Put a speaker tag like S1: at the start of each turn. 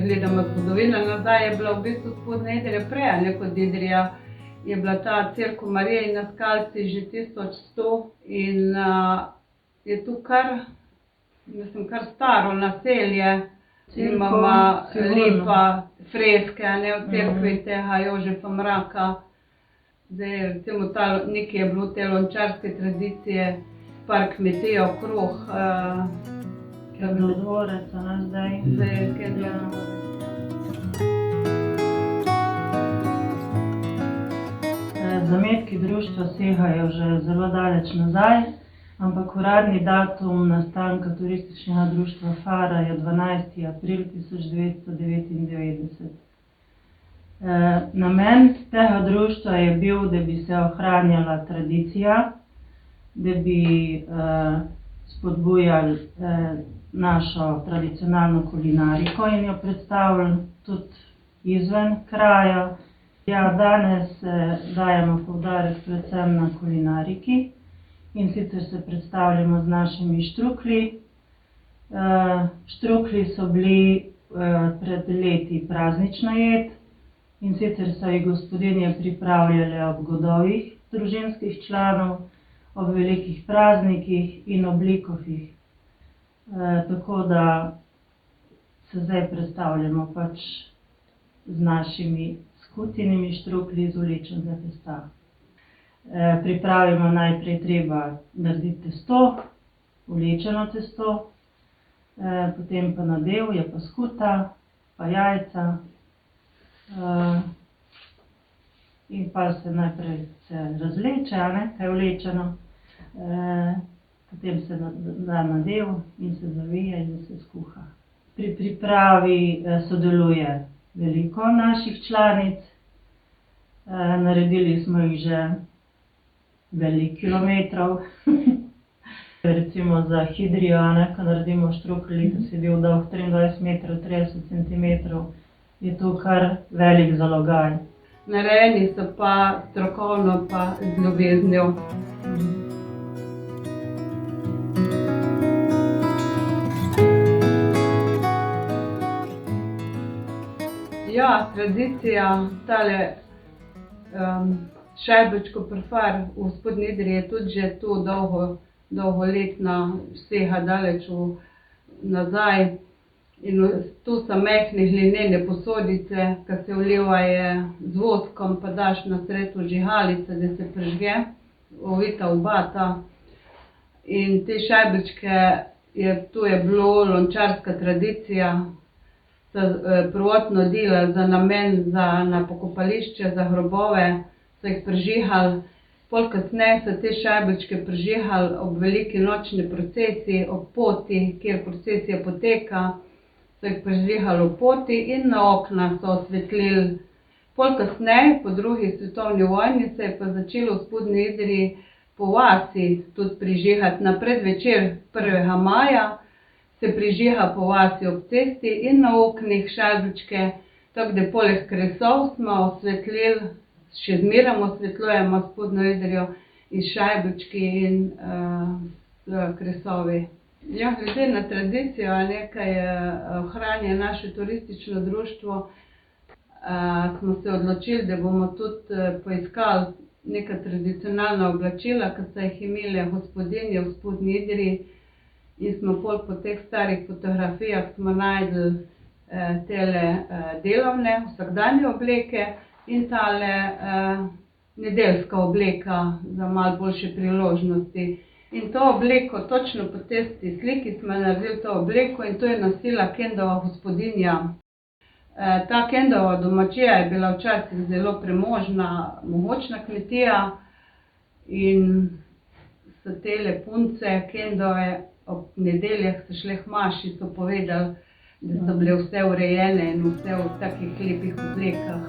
S1: gledamo zgodovino nazaj, je bila v bistvu Spodnja Idrija prej, kot Idrija. Je bila ta Cerkev Marije na Skalci že 1100 in je tu kar staro naselje. Imamo lepa freske, v cerkvi tega Jožefa Mraka. Zdaj, recimo, nekaj je bilo te lončarske tradicije, par kmetij okrog.
S2: Kaj je bilo dvorec, zdaj?
S1: Zdaj je kaj dvorec.
S2: Zametki društva segajo že zelo daleč nazaj, ampak uradni datum nastanka turističnega društva Fara je 12. april 1999. Namen tega društva je bil, da bi se ohranjala tradicija, da bi spodbujali našo tradicionalno kulinariko in jo predstavili tudi izven kraja. Ja, danes dajemo poudarek predvsem na kulinariki, in sicer se predstavljamo z našimi štruklji. Štruklji so bili pred leti praznična jed, in sicer so jih gospodinje pripravljale ob godovih družinskih članov, ob velikih praznikih in ob likovih. Tako da se zdaj predstavljamo pač z našimi skutinimi štruklji z ulečenega testa. Pripravimo najprej treba narediti testo, ulečeno testo, potem pa nadev je pa skuta, pa jajca. In pa se najprej razleče, kaj je ulečeno, potem se da nadev in se zavije in se skuha. Pri pripravi sodeluje veliko naših članic. Naredili smo jih že veliko kilometrov. Recimo za hidrijo, ko naredimo štrukelj, ki si bil dolg 23 metrov, 30 centimetrov, je to kar velik zalogaj.
S1: Narejeni so pa strokovno pa z ljubeznijo. Ja, tradicija, tale šajbečkov prfar v Spodnji Idriji je tudi že tu dolgoletna, sega daleč nazaj. In tu so mehne glinene posodice, ki se vlivajo z voskom, pa daš na sred vžigalice, da se prižge, ovita v bata. In te šajbečke, tu je bilo lončarska tradicija, so prvotno delali za namen na pokopališče, za grobove, so jih prižigali. Pol kasneje so te šajbečke prižigali ob veliki nočni procesiji, ob poti, kjer procesija poteka, so jih prižigali v poti in na okna so osvetlili. Pol kasneje, po drugi svetovni vojni, se je pa začelo v Spodnji Idriji po vasi tudi prižigati. Na predvečer 1. maja se prižiga po vasi ob cesti in na oknih šajbečke, tako da poleg kresov smo osvetlili, še zmeraj osvetljujemo Spodnjo Idrijo iz šajbečki in kresovi. Ja, glede na tradicijo, nekaj ohranja naše turistično društvo, smo se odločili, da bomo tudi poiskali neka tradicionalna oblačila, ki so jih imele gospodinje v Spodnji Idriji. In smo pol po teh starih fotografijah smo našli tele delovne, vsakdanje obleke in tale nedeljska obleka za malo boljše priložnosti. In to obleko, točno po tisti sliki smo naredili to obleko in to je nosila Kendova gospodinja. Ta Kendova domačija je bila včasih zelo premožna, mogočna kmetija in so tele punce Kendove ob nedeljah so šle k maši, so povedali, da so bile vse urejene in vse v takih lepih oblekah.